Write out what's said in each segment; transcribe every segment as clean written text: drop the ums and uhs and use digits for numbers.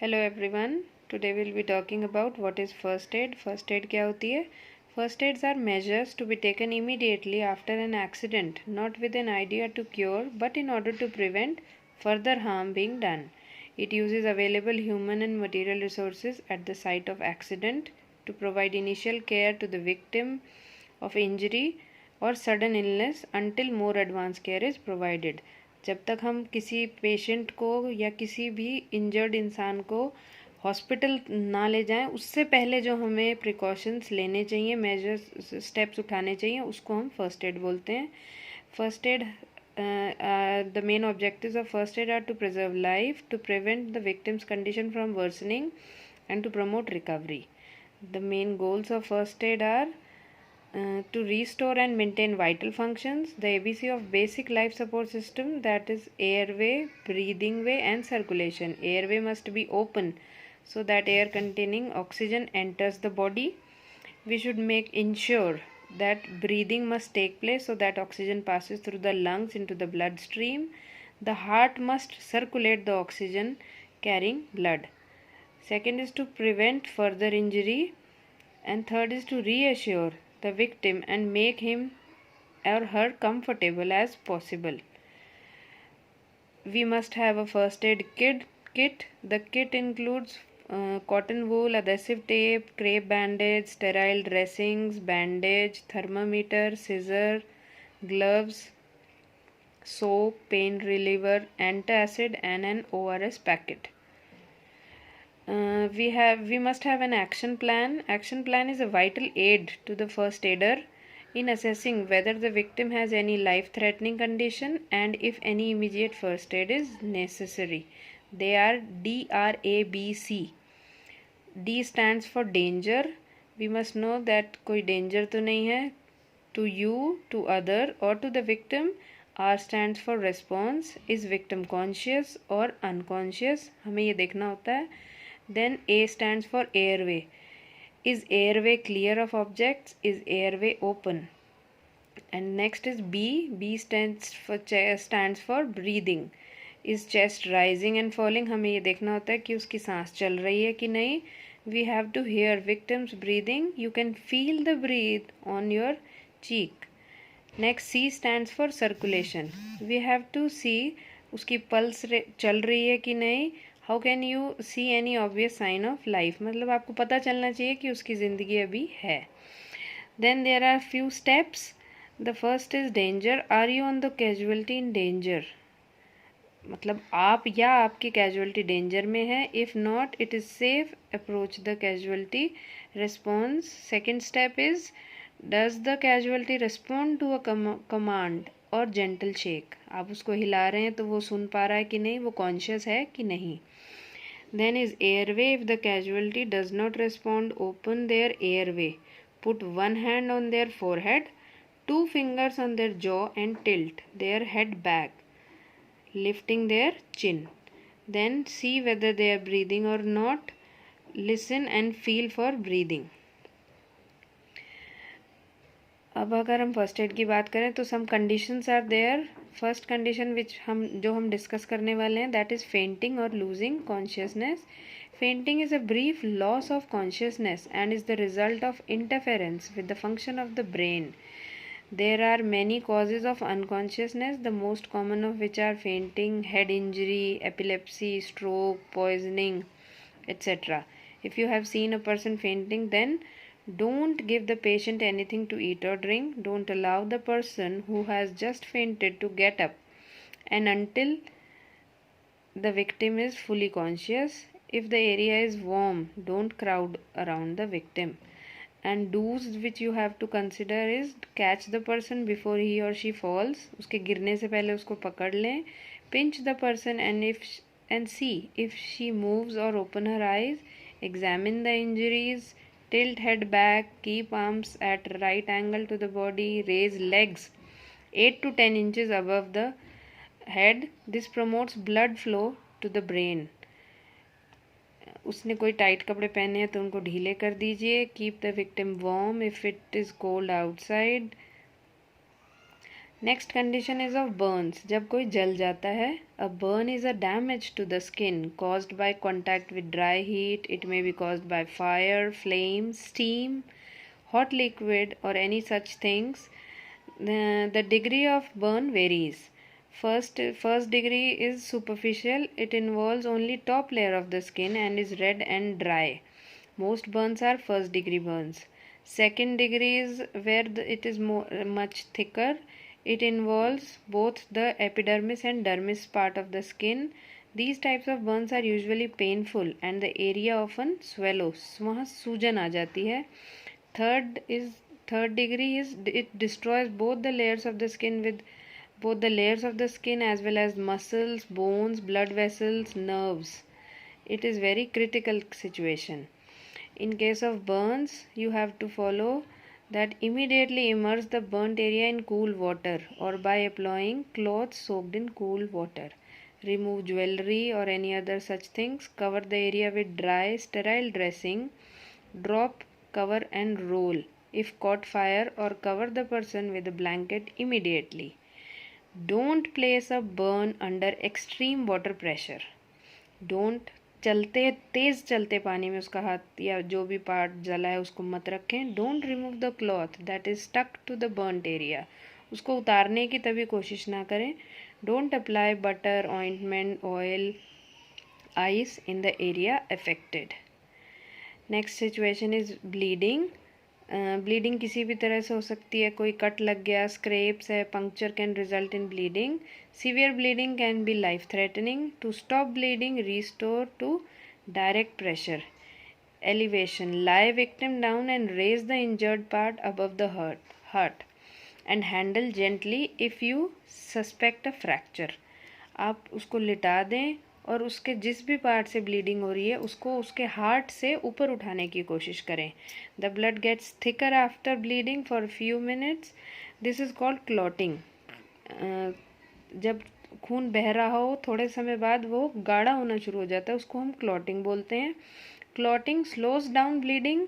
Hello everyone, today will be talking about what is first aid. First aid क्या होती है? First aids are measures to be taken immediately after an accident, not with an idea to cure but in order to prevent further harm being done. It uses available human and material resources at the site of accident to provide initial care to the victim of injury or sudden illness until more advanced care is provided. जब तक हम किसी patient को या किसी भी injured इंसान को हॉस्पिटल ना ले जाएं, उससे पहले जो हमें प्रिकॉशंस लेने चाहिए, मेजर्स स्टेप्स उठाने चाहिए, उसको हम फर्स्ट एड बोलते हैं। First aid the main objectives of first aid are to preserve life, to prevent the victim's condition from worsening, and to promote recovery. The main goals of first aid are to restore and maintain vital functions, the ABC of basic life support system, that is airway, breathing way, and circulation. Airway must be open so that air containing oxygen enters the body. We should ensure that breathing must take place so that oxygen passes through the lungs into the bloodstream. The heart must circulate the oxygen carrying blood. Second is to prevent further injury, and third is to reassure the victim and make him or her comfortable as possible. We must have a first aid kit. The kit includes cotton wool, adhesive tape, crepe bandage, sterile dressings, bandage, thermometer, scissor, gloves, soap, pain reliever, antacid, and an ORS packet. We must have an action plan. Action plan is a vital aid to the first aider in assessing whether the victim has any life-threatening condition and if any immediate first aid is necessary. They are DRABC. D stands for danger. We must know that कोई danger तो नहीं है to you, to other or to the victim. R stands for response. Is victim conscious or unconscious? हमें ये देखना होता है. Then A stands for airway. Is airway clear of objects? Is airway open? And next is B. B stands for breathing. Is chest rising and falling? हमें ये देखना होता है कि उसकी सांस चल रही है कि नहीं. We have to hear victim's breathing. You can feel the breathe on your cheek. Next C stands for circulation. We have to see उसकी पल्स चल रही है कि नहीं. How can you see any obvious sign of life? मतलब आपको पता चलना चाहिए कि उसकी ज़िंदगी अभी है. Then there are few steps. The first is danger. Are you on the casualty in danger? मतलब आप या आपकी कैजुअलिटी डेंजर में है. If not, it is safe, approach the casualty. Response. Second step is does the casualty respond to a command और gentle shake? आप उसको हिला रहे हैं तो वो सुन पा रहा है कि नहीं, वो कॉन्शियस है कि नहीं. Then is airway. If the casualty does not respond, open their airway. Put one hand on their forehead, two fingers on their jaw and tilt their head back, lifting their chin. Then see whether they are breathing or not. Listen and feel for breathing. अब अगर हम first aid की बात करें तो some conditions are there. First condition जो हम discuss करने वाले हैं, दैट इज़ फेंटिंग और losing consciousness. Fainting is a brief loss of consciousness and is the result of interference with the function of the brain. There are many causes of unconsciousness, the most common of which are fainting, head injury, epilepsy, stroke, poisoning, etc. If you have seen a person fainting, then don't give the patient anything to eat or drink. Don't allow the person who has just fainted to get up and until the victim is fully conscious. If the area is warm, don't crowd around the victim. And do's which you have to consider is catch the person before he or she falls. उसके गिरने से पहले उसको पकड़ लें. Pinch the person and see if she moves or open her eyes. Examine the injuries. Tilt head back, keep arms at right angle to the body, raise legs 8 to 10 inches above the head. This promotes blood flow to the brain. उसने कोई tight कपड़े पहने हैं तो उनको ढीले कर दीजिए. Keep the victim warm if it is cold outside. Next condition is of burns, जब कोई जल जाता है. A burn is a damage to the skin caused by contact with dry heat. It may be caused by fire, flame, steam, hot liquid or any such things. The degree of burn varies. First degree is superficial. It involves only top layer of the skin and is red and dry. Most burns are first degree burns. Second degree is where it is much thicker. It involves both the epidermis and dermis part of the skin. These types of burns are usually painful and the area often swells. वहाँ सूजन आ जाती है. Third degree is it destroys both the layers of the skin with both the layers of the skin as well as muscles, bones, blood vessels, nerves. It is very critical situation. In case of burns, you have to follow that immediately immerse the burnt area in cool water or by applying cloths soaked in cool water. Remove jewelry or any other such things. Cover the area with dry, sterile dressing. Drop, cover and roll if caught fire, or cover the person with a blanket immediately. Don't place a burn under extreme water pressure. Don't तेज चलते पानी में उसका हाथ या जो भी part जला है उसको मत रखें. Don't remove the cloth that is stuck to the burnt area. उसको उतारने की तभी कोशिश ना करें. Don't apply butter, ointment, oil, ice in the area affected. Next situation is bleeding. Bleeding किसी भी तरह से हो सकती है. कोई कट लग गया, स्क्रेप्स है, puncture can result in bleeding. Severe bleeding can be life threatening. To stop bleeding, restore to direct pressure. Elevation, lie victim down and raise the injured part above the heart and handle gently if you suspect a fracture. आप उसको लिटा दें और उसके जिस भी part से bleeding हो रही है उसको उसके हार्ट से ऊपर उठाने की कोशिश करें. The blood gets thicker after bleeding for few minutes. This is called clotting. जब खून बह रहा हो थोड़े समय बाद वो गाढ़ा होना शुरू हो जाता है, उसको हम क्लॉटिंग बोलते हैं. Clotting slows down bleeding.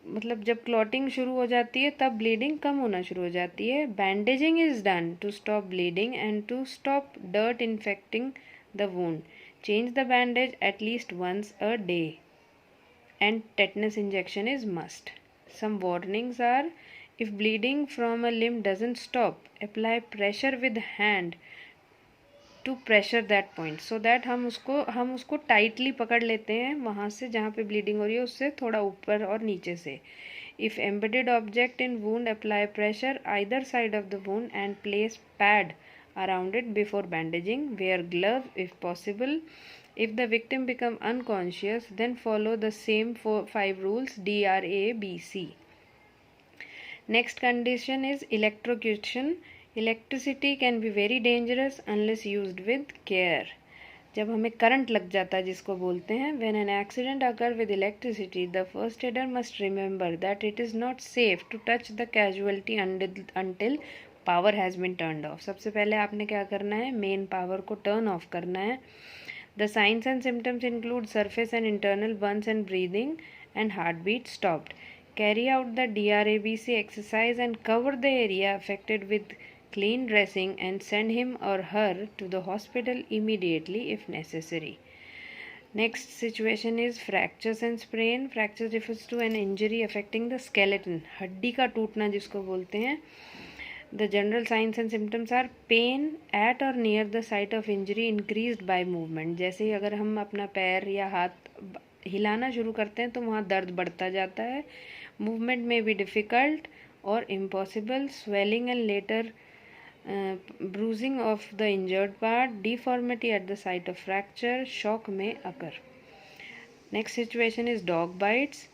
मतलब जब क्लॉटिंग शुरू हो जाती है तब ब्लीडिंग कम होना शुरू हो जाती है. Bandaging is done to stop bleeding and to stop dirt infecting the wound. Change the bandage at least once a day. And tetanus injection is must. Some warnings are: if bleeding from a limb doesn't stop, apply pressure with hand to pressure that point so that हम उसको tightly पकड़ लेते हैं वहाँ से जहाँ पे bleeding हो रही है उससे थोड़ा ऊपर और नीचे से. If embedded object in wound, apply pressure either side of the wound and place pad around it before bandaging. Wear glove if possible. If the victim become unconscious, then follow the same 5 rules DRABC. Next condition is electrocution. Electricity can be very dangerous unless used with care. जब हमें current लग जाता है जिसको बोलते हैं, when an accident occur with electricity, the first aider must remember that it is not safe to touch the casualty until power has been turned off. सबसे पहले आपने क्या करना है, मेन पावर को टर्न ऑफ करना है. The signs and symptoms include surface and internal burns and breathing and heart beat stopped. Carry out the DRABC exercise and cover the area affected with clean dressing and send him or her to the hospital immediately if necessary. Next situation is fractures and sprain. Fracture refers to an injury affecting the skeleton. हड्डी का टूटना जिसको बोलते हैं. The general signs and symptoms are pain at or near the site of injury increased by movement. जैसे ही अगर हम अपना पैर या हाथ हिलाना शुरू करते हैं तो वहाँ दर्द बढ़ता जाता है. Movement may be difficult or impossible. Swelling and later bruising of the injured part. Deformity at the site of fracture. Shock may occur. Next situation is dog bites.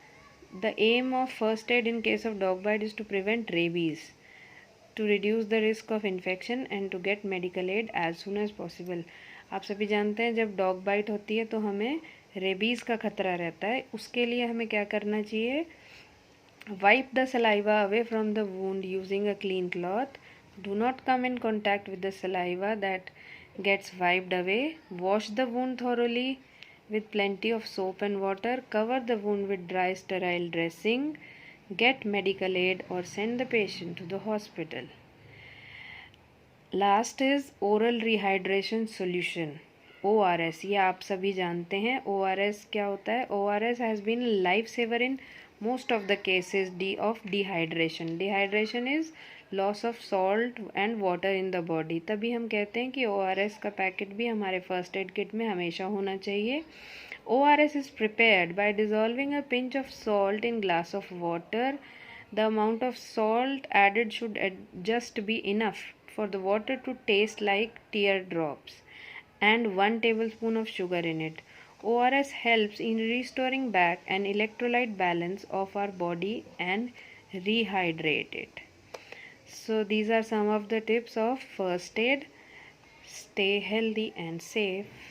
The aim of first aid in case of dog bite is to prevent rabies, to reduce the risk of infection and to get medical aid as soon as possible. आप सभी जानते हैं जब dog bite होती है तो हमें rabies का खतरा रहता है. उसके लिए हमें क्या करना चाहिए, wipe the saliva away from the wound using a clean cloth. Do not come in contact with the saliva that gets wiped away. Wash the wound thoroughly with plenty of soap and water. Cover the wound with dry sterile dressing. Get medical aid or send the patient to the hospital. Last is oral rehydration solution, ORS। ये आप सभी जानते हैं ORS क्या होता है। ORS has been life saver in most of the cases of dehydration. Dehydration is loss of salt and water in the body. तभी हम कहते हैं कि ORS का पैकेट भी हमारे फर्स्ट एड किट में हमेशा होना चाहिए। ORS is prepared by dissolving a pinch of salt in glass of water. The amount of salt added should just be enough for the water to taste like teardrops, and 1 tablespoon of sugar in it. ORS helps in restoring back an electrolyte balance of our body and rehydrate it. So these are some of the tips of first aid. Stay healthy and safe.